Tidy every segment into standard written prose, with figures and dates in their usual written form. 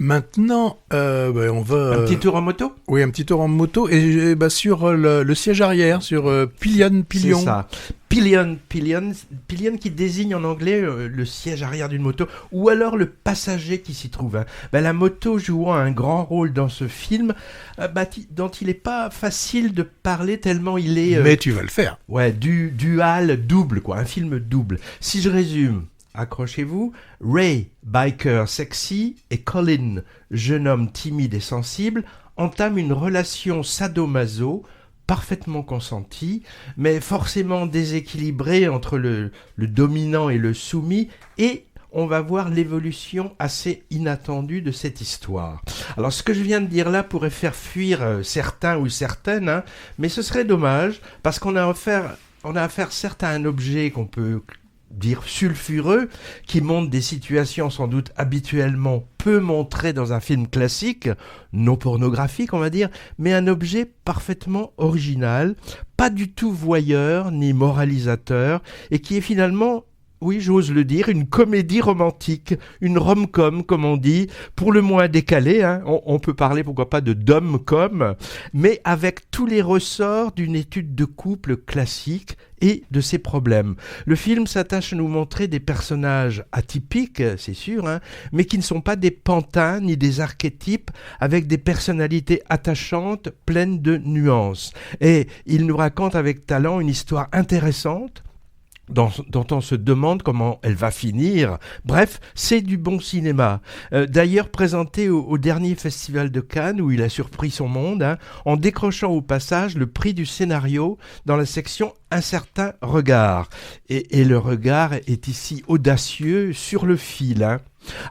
Maintenant, on va... Un petit tour en moto? Oui, un petit tour en moto et sur le siège arrière, sur Pillion. C'est ça. Pillion qui désigne en anglais le siège arrière d'une moto ou alors le passager qui s'y trouve. La moto jouant un grand rôle dans ce film dont il n'est pas facile de parler tellement il est... Mais tu vas le faire. Ouais, dual, double quoi, un film double. Si je résume... Accrochez-vous, Ray, biker sexy, et Colin, jeune homme timide et sensible, entament une relation sadomaso parfaitement consentie, mais forcément déséquilibrée entre le dominant et le soumis, et on va voir l'évolution assez inattendue de cette histoire. Alors ce que je viens de dire là pourrait faire fuir certains ou certaines, mais ce serait dommage, parce qu'on a affaire certes à un objet qu'on peut dire sulfureux, qui montre des situations sans doute habituellement peu montrées dans un film classique, non pornographique on va dire, mais un objet parfaitement original, pas du tout voyeur ni moralisateur, et qui est finalement, oui j'ose le dire, une comédie romantique, une rom-com comme on dit, pour le moins décalée, on peut parler pourquoi pas de dom-com, mais avec tous les ressorts d'une étude de couple classique, et de ses problèmes. Le film s'attache à nous montrer des personnages atypiques, c'est sûr, mais qui ne sont pas des pantins ni des archétypes, avec des personnalités attachantes, pleines de nuances. Et il nous raconte avec talent une histoire intéressante, dont on se demande comment elle va finir. Bref, c'est du bon cinéma. D'ailleurs, présenté au dernier festival de Cannes, où il a surpris son monde, en décrochant au passage le prix du scénario dans la section Un certain regard. Et le regard est ici audacieux sur le fil.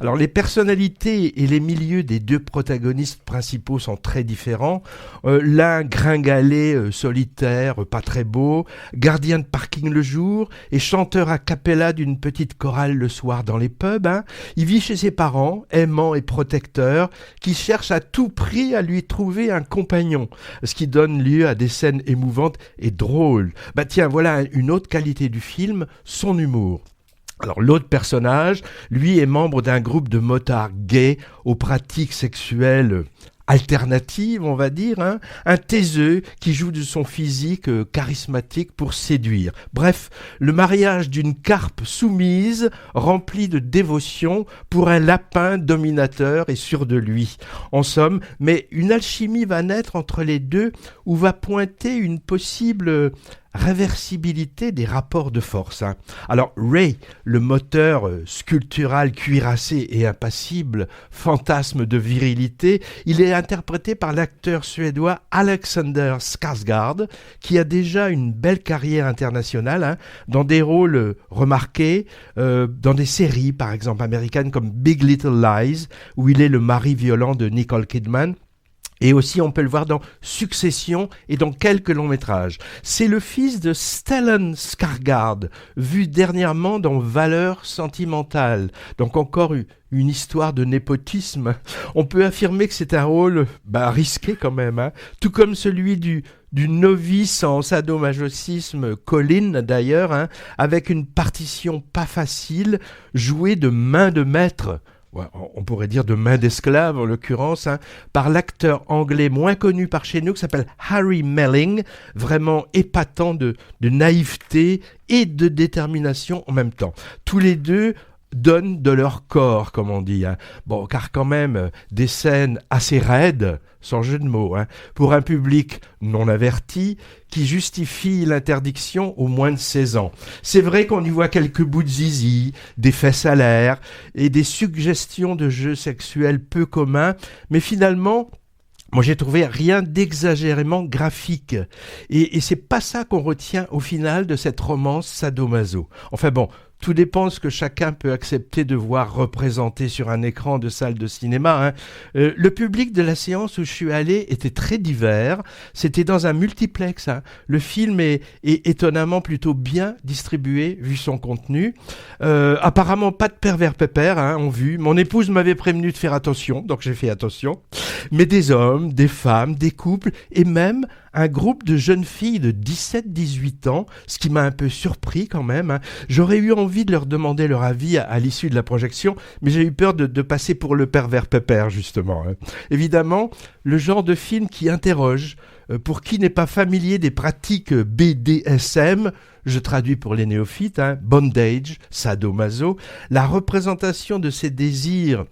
Alors les personnalités et les milieux des deux protagonistes principaux sont très différents. L'un gringalet, solitaire, pas très beau, gardien de parking le jour et chanteur a cappella d'une petite chorale le soir dans les pubs. Il vit chez ses parents, aimant et protecteur, qui cherchent à tout prix à lui trouver un compagnon, ce qui donne lieu à des scènes émouvantes et drôles. Tiens, voilà une autre qualité du film, son humour. Alors l'autre personnage, lui, est membre d'un groupe de motards gays aux pratiques sexuelles alternatives, on va dire, un taiseux qui joue de son physique charismatique pour séduire. Bref, le mariage d'une carpe soumise, remplie de dévotion pour un lapin dominateur et sûr de lui. En somme, mais une alchimie va naître entre les deux où va pointer une possible réversibilité des rapports de force. Alors Ray, le moteur sculptural cuirassé et impassible, fantasme de virilité, il est interprété par l'acteur suédois Alexander Skarsgård, qui a déjà une belle carrière internationale, dans des rôles remarqués, dans des séries par exemple américaines comme Big Little Lies, où il est le mari violent de Nicole Kidman. Et aussi, on peut le voir dans Succession et dans quelques longs métrages. C'est le fils de Stellan Skarsgård, vu dernièrement dans Valeurs sentimentales. Donc encore une histoire de népotisme. On peut affirmer que c'est un rôle risqué quand même, tout comme celui du novice en sadomasochisme Colin d'ailleurs, avec une partition pas facile, jouée de main de maître. Ouais, on pourrait dire de main d'esclave en l'occurrence, par l'acteur anglais moins connu par chez nous qui s'appelle Harry Melling, vraiment épatant de naïveté et de détermination en même temps. Tous les deux donnent de leur corps, comme on dit. Car quand même, des scènes assez raides, sans jeu de mots, pour un public non averti, qui justifie l'interdiction aux moins de 16 ans. C'est vrai qu'on y voit quelques bouts de zizi, des fesses à l'air, et des suggestions de jeux sexuels peu communs, mais finalement, moi j'ai trouvé rien d'exagérément graphique. Et c'est pas ça qu'on retient au final de cette romance sadomaso. Enfin bon, tout dépend de ce que chacun peut accepter de voir représenté sur un écran de salle de cinéma. Le public de la séance où je suis allé était très divers. C'était dans un multiplex. Le film est étonnamment plutôt bien distribué vu son contenu. Apparemment pas de pervers pépère en vue. Mon épouse m'avait prévenu de faire attention, donc j'ai fait attention. Mais des hommes, des femmes, des couples et même un groupe de jeunes filles de 17-18 ans, ce qui m'a un peu surpris quand même, hein. J'aurais eu envie de leur demander leur avis à l'issue de la projection, mais j'ai eu peur de passer pour le pervers pépère, justement, hein. Évidemment, le genre de film qui interroge, pour qui n'est pas familier des pratiques BDSM, je traduis pour les néophytes, hein, bondage, sadomaso, la représentation de ces désirs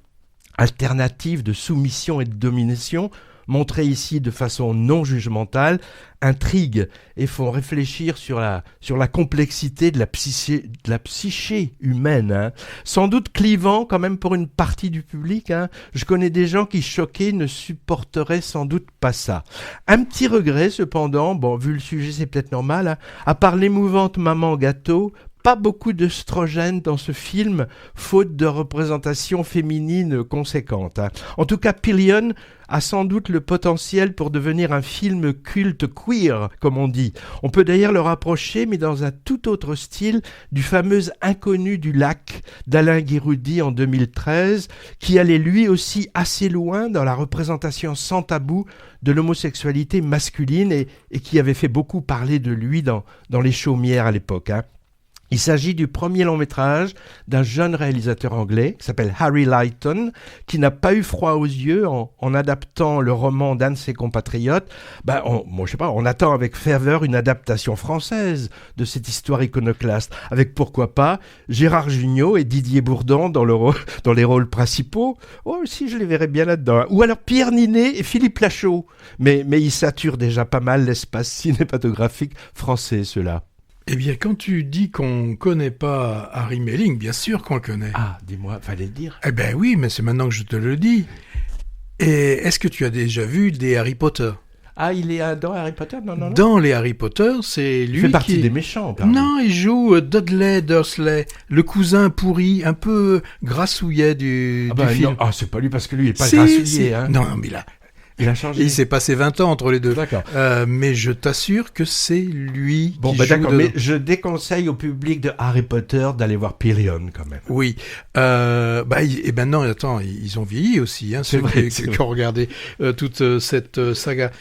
alternatifs de soumission et de domination, montrés ici de façon non jugementale, intriguent et font réfléchir sur la complexité de la psyché humaine, hein. Sans doute clivant quand même pour une partie du public, hein. Je connais des gens qui, choqués, ne supporteraient sans doute pas ça. Un petit regret cependant, bon, vu le sujet c'est peut-être normal, hein, à part l'émouvante maman gâteau, pas beaucoup d'œstrogène dans ce film, faute de représentation féminine conséquente, hein. En tout cas, Pillion a sans doute le potentiel pour devenir un film culte queer, comme on dit. On peut d'ailleurs le rapprocher, mais dans un tout autre style, du fameux Inconnu du lac d'Alain Guiraudy en 2013, qui allait lui aussi assez loin dans la représentation sans tabou de l'homosexualité masculine et qui avait fait beaucoup parler de lui dans les chaumières à l'époque, hein. Il s'agit du premier long-métrage d'un jeune réalisateur anglais qui s'appelle Harry Lighton, qui n'a pas eu froid aux yeux en adaptant le roman d'un de ses compatriotes. On attend avec ferveur une adaptation française de cette histoire iconoclaste, avec pourquoi pas Gérard Jugnot et Didier Bourdon dans les rôles principaux. Oh, si, je les verrais bien là-dedans. Ou alors Pierre Ninet et Philippe Lachaud. Mais ils saturent déjà pas mal l'espace cinématographique français, ceux-là. Eh bien, quand tu dis qu'on connaît pas Harry Melling, bien sûr qu'on le connaît. Ah, dis-moi, fallait le dire. Eh ben oui, mais c'est maintenant que je te le dis. Et est-ce que tu as déjà vu des Harry Potter ? Ah, il est dans Harry Potter ? Non. Dans les Harry Potter, c'est lui il fait partie des méchants, pardon. Non, il joue Dudley Dursley, le cousin pourri, un peu grassouillet du film. Non. Ah, c'est pas lui, parce que lui, il est pas grassouillet. Hein. Non, mais il a changé. Il s'est passé 20 ans entre les deux. D'accord. Mais je t'assure que c'est lui qui joue d'accord, dedans. mais je déconseille au public de Harry Potter d'aller voir Pillion, quand même. Oui. Et maintenant, attends, ils ont vieilli aussi, hein, c'est ceux vrai, qui ont regardé toute cette saga.